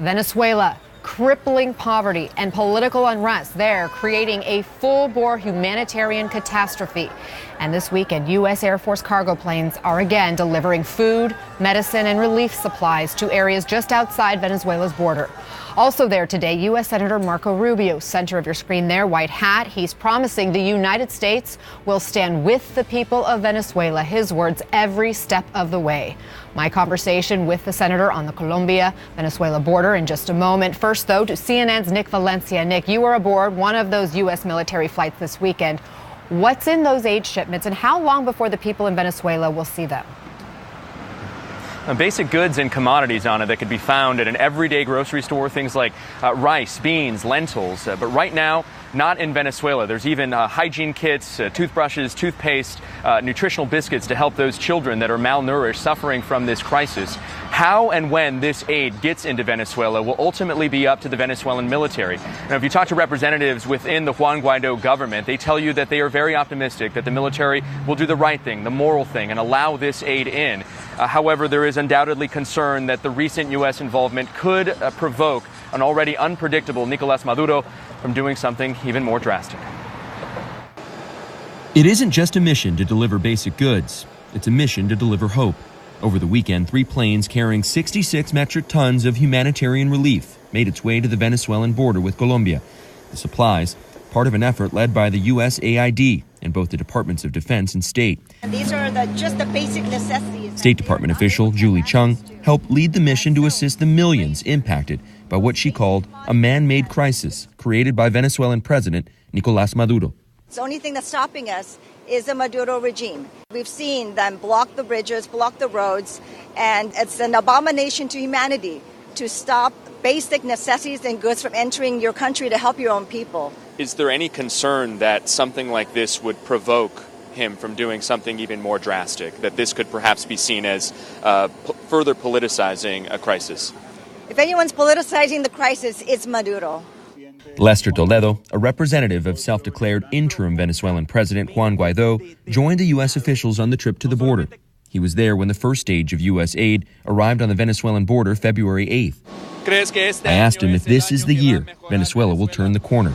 Venezuela, crippling poverty and political unrest there, creating a full-bore humanitarian catastrophe. And this weekend, U.S. Air Force cargo planes are again delivering food, medicine, and relief supplies to areas just outside Venezuela's border. Also there today, U.S. Senator Marco Rubio, center of your screen there, white hat. He's promising the United States will stand with the people of Venezuela, his words, every step of the way. My conversation with the senator on the Colombia-Venezuela border in just a moment. First, though, to CNN's Nick Valencia. Nick, you were aboard one of those U.S. military flights this weekend. What's in those aid shipments, and how long before the people in Venezuela will see them? Basic goods and commodities on it that could be found at an everyday grocery store, things like rice, beans, lentils. But right now, not in Venezuela. There's even hygiene kits, toothbrushes, toothpaste, nutritional biscuits to help those children that are malnourished, suffering from this crisis. How and when this aid gets into Venezuela will ultimately be up to the Venezuelan military. Now, if you talk to representatives within the Juan Guaido government, they tell you that they are very optimistic that the military will do the right thing, the moral thing, and allow this aid in. However, there is undoubtedly concern that the recent U.S. involvement could provoke an already unpredictable Nicolás Maduro from doing something even more drastic. It isn't just a mission to deliver basic goods. It's a mission to deliver hope. Over the weekend, 3 planes carrying 66 metric tons of humanitarian relief made its way to the Venezuelan border with Colombia. The supplies, part of an effort led by the USAID and both the Departments of Defense and State. These are just the basic necessities. State Department official Julie Chung helped lead the mission to assist the millions impacted by what she called a man-made crisis created by Venezuelan President Nicolás Maduro. The only thing that's stopping us is the Maduro regime. We've seen them block the bridges, block the roads, and it's an abomination to humanity to stop basic necessities and goods from entering your country to help your own people. Is there any concern that something like this would provoke him from doing something even more drastic, that this could perhaps be seen as further politicizing a crisis? If anyone's politicizing the crisis, it's Maduro. Lester Toledo, a representative of self-declared interim Venezuelan President Juan Guaido, joined the U.S. officials on the trip to the border. He was there when the first stage of U.S. aid arrived on the Venezuelan border February 8th. I asked him if this is the year Venezuela will turn the corner.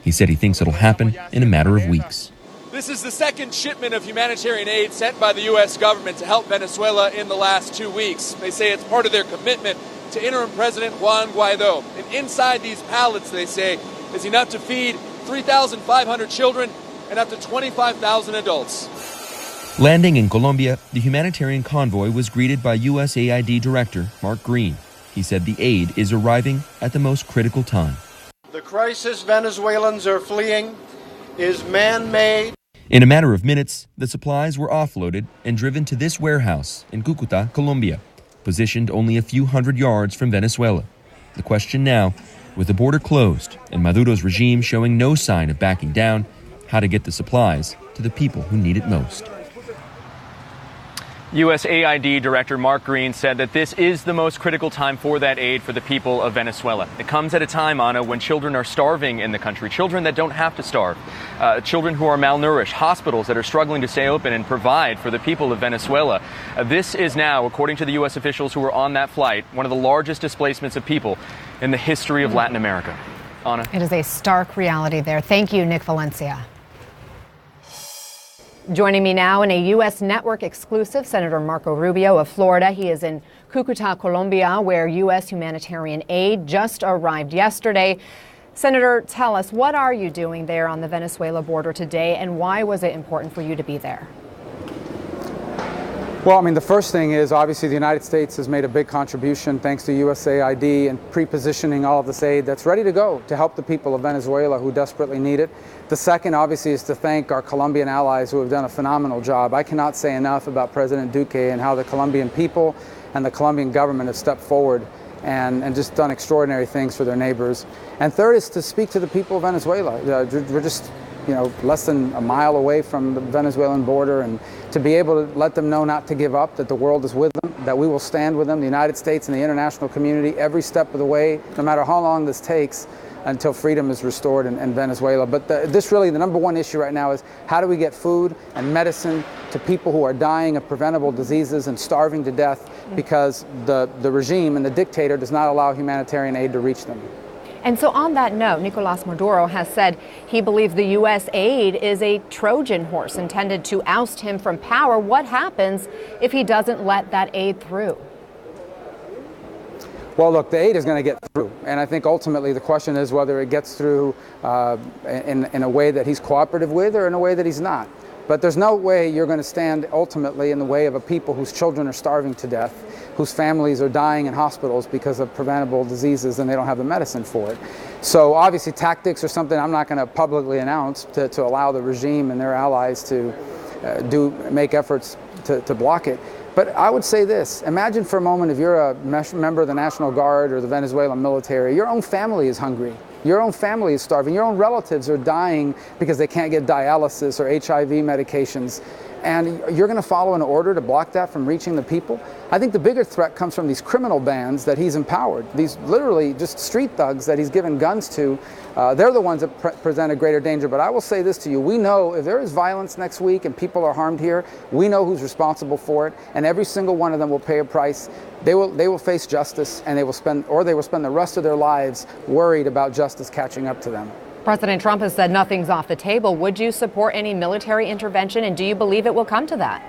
He said he thinks it'll happen in a matter of weeks. This is the second shipment of humanitarian aid sent by the U.S. government to help Venezuela in the last 2 weeks. They say it's part of their commitment to interim President Juan Guaido. And inside these pallets, they say, is enough to feed 3,500 children and up to 25,000 adults. Landing in Colombia, the humanitarian convoy was greeted by USAID Director Mark Green. He said the aid is arriving at the most critical time. The crisis Venezuelans are fleeing is man-made. In a matter of minutes, the supplies were offloaded and driven to this warehouse in Cúcuta, Colombia, positioned only a few hundred yards from Venezuela. The question now, with the border closed and Maduro's regime showing no sign of backing down, how to get the supplies to the people who need it most. USAID Director Mark Green said that this is the most critical time for that aid for the people of Venezuela. It comes at a time, Anna, when children are starving in the country, children that don't have to starve, children who are malnourished, hospitals that are struggling to stay open and provide for the people of Venezuela. This is now, according to the U.S. officials who were on that flight, one of the largest displacements of people in the history of Latin America. Anna? It is a stark reality there. Thank you, Nick Valencia. Joining me now in a U.S. network exclusive, Senator Marco Rubio of Florida. He is in Cúcuta, Colombia, where U.S. humanitarian aid just arrived yesterday. Senator, tell us, what are you doing there on the Venezuela border today, and why was it important for you to be there? Well, the first thing is obviously the United States has made a big contribution thanks to USAID in pre-positioning all of this aid that's ready to go to help the people of Venezuela who desperately need it. The second, obviously, is to thank our Colombian allies who have done a phenomenal job. I cannot say enough about President Duque and how the Colombian people and the Colombian government have stepped forward and just done extraordinary things for their neighbors. And third is to speak to the people of Venezuela. We're just less than a mile away from the Venezuelan border, and to be able to let them know not to give up, that the world is with them, that we will stand with them, the United States and the international community, every step of the way, no matter how long this takes, until freedom is restored in Venezuela. But the number one issue right now is how do we get food and medicine to people who are dying of preventable diseases and starving to death because the regime and the dictator does not allow humanitarian aid to reach them. And so on that note, Nicolas Maduro has said he believes the U.S. aid is a Trojan horse intended to oust him from power. What happens if he doesn't let that aid through? Well, look, the aid is going to get through. And I think ultimately the question is whether it gets through in a way that he's cooperative with or in a way that he's not. But there's no way you're going to stand ultimately in the way of a people whose children are starving to death, whose families are dying in hospitals because of preventable diseases and they don't have the medicine for it. So obviously tactics are something I'm not going to publicly announce to allow the regime and their allies to make efforts to block it. But I would say this, imagine for a moment if you're a member of the National Guard or the Venezuelan military, your own family is hungry. Your own family is starving. Your own relatives are dying because they can't get dialysis or HIV medications. And you're going to follow an order to block that from reaching the people? I think the bigger threat comes from these criminal bands that he's empowered. These literally just street thugs that he's given guns to. They're the ones that present a greater danger. But I will say this to you. We know if there is violence next week and people are harmed here, we know who's responsible for it. And every single one of them will pay a price. They will face justice, and they will spend the rest of their lives worried about justice catching up to them. President Trump has said nothing's off the table. Would you support any military intervention, and do you believe it will come to that?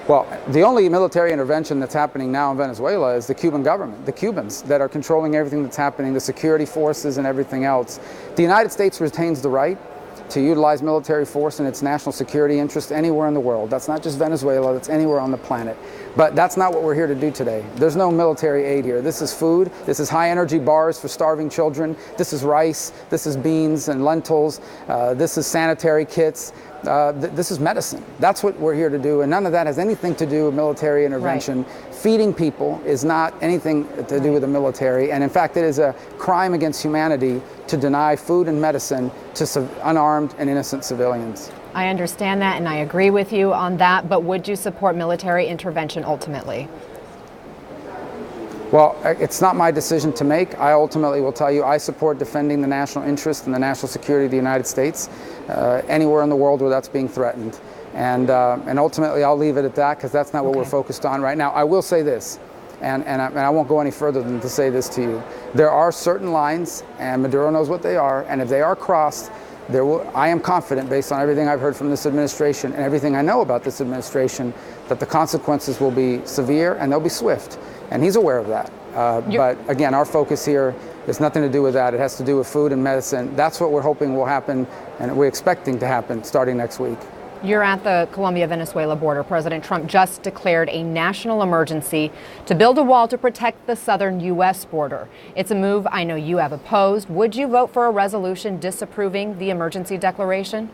Well, the only military intervention that's happening now in Venezuela is the Cuban government, the Cubans that are controlling everything that's happening, the security forces and everything else. The United States retains the right to utilize military force in its national security interest anywhere in the world. That's not just Venezuela, that's anywhere on the planet. But that's not what we're here to do today. There's no military aid here. This is food, this is high energy bars for starving children, this is rice, this is beans and lentils, this is sanitary kits, this is medicine. That's what we're here to do, and none of that has anything to do with military intervention. Right. Feeding people is not anything to do with the military, and in fact it is a crime against humanity to deny food and medicine to unarmed and innocent civilians. I understand that, and I agree with you on that, but would you support military intervention ultimately? Well, it's not my decision to make. I ultimately will tell you I support defending the national interest and the national security of the United States anywhere in the world where that's being threatened. And ultimately I'll leave it at that because that's not what we're focused on right now. I will say this, and I won't go any further than to say this to you. There are certain lines, and Maduro knows what they are, and if they are crossed, I am confident, based on everything I've heard from this administration and everything I know about this administration, that the consequences will be severe and they'll be swift. And he's aware of that. But again, our focus here has nothing to do with that. It has to do with food and medicine. That's what we're hoping will happen, and we're expecting to happen starting next week. You're at the Colombia-Venezuela border. President Trump just declared a national emergency to build a wall to protect the southern U.S. border. It's a move I know you have opposed. Would you vote for a resolution disapproving the emergency declaration?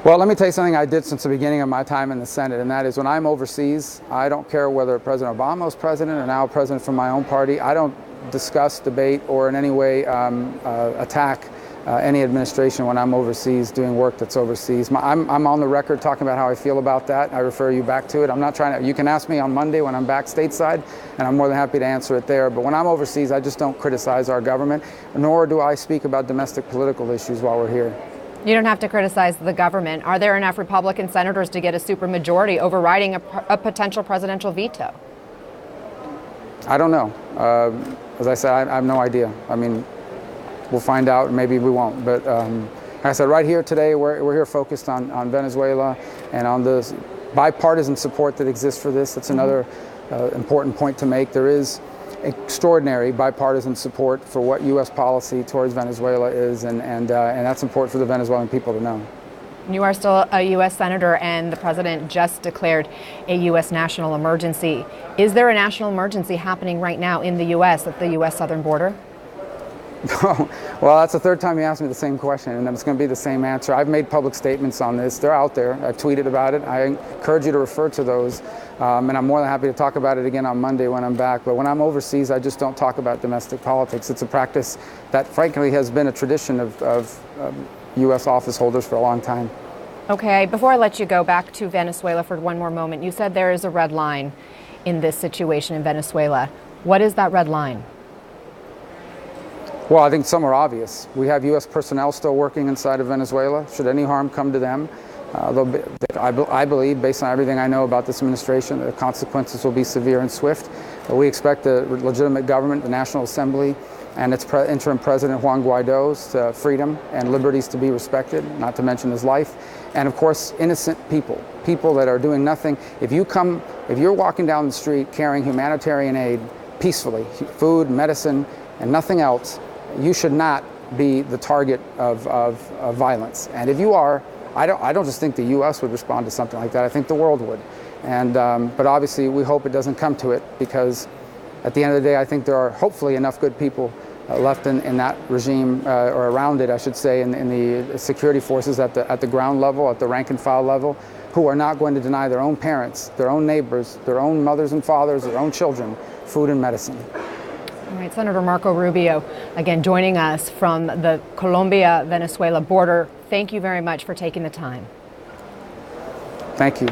Well, let me tell you something I did since the beginning of my time in the Senate, and that is when I'm overseas, I don't care whether President Obama is president or now president from my own party. I don't discuss, debate, or in any way attack any administration when I'm overseas doing work that's overseas. I'm on the record talking about how I feel about that. I refer you back to it. I'm not trying to, you can ask me on Monday when I'm back stateside, and I'm more than happy to answer it there. But when I'm overseas, I just don't criticize our government, nor do I speak about domestic political issues while we're here. You don't have to criticize the government. Are there enough Republican senators to get a supermajority overriding a potential presidential veto? I don't know. As I said, I have no idea. I mean, we'll find out, maybe we won't. But like I said, right here today, we're here focused on Venezuela and on the bipartisan support that exists for this. That's another important point to make. There is extraordinary bipartisan support for what U.S. policy towards Venezuela is, and that's important for the Venezuelan people to know. You are still a U.S. Senator, and the President just declared a U.S. national emergency. Is there a national emergency happening right now in the U.S. at the U.S. southern border? Well, that's the third time you asked me the same question, and it's going to be the same answer. I've made public statements on this. They're out there. I've tweeted about it. I encourage you to refer to those, and I'm more than happy to talk about it again on Monday when I'm back. But when I'm overseas, I just don't talk about domestic politics. It's a practice that, frankly, has been a tradition of U.S. office holders for a long time. Okay, before I let you go back to Venezuela for one more moment, you said there is a red line in this situation in Venezuela. What is that red line? Well, I think some are obvious. We have U.S. personnel still working inside of Venezuela. Should any harm come to them, I believe, based on everything I know about this administration, the consequences will be severe and swift. But we expect the legitimate government, the National Assembly, and its interim president, Juan Guaido's freedom and liberties to be respected, not to mention his life. And of course, innocent people that are doing nothing. If you're walking down the street carrying humanitarian aid peacefully, food, medicine, and nothing else, you should not be the target of violence. And if you are, I don't just think the U.S. would respond to something like that. I think the world would. And but obviously, we hope it doesn't come to it, because at the end of the day, I think there are hopefully enough good people left in that regime, or around it, I should say, in the security forces at the ground level, at the rank and file level, who are not going to deny their own parents, their own neighbors, their own mothers and fathers, their own children food and medicine. All right, Senator Marco Rubio, again, joining us from the Colombia-Venezuela border. Thank you very much for taking the time. Thank you.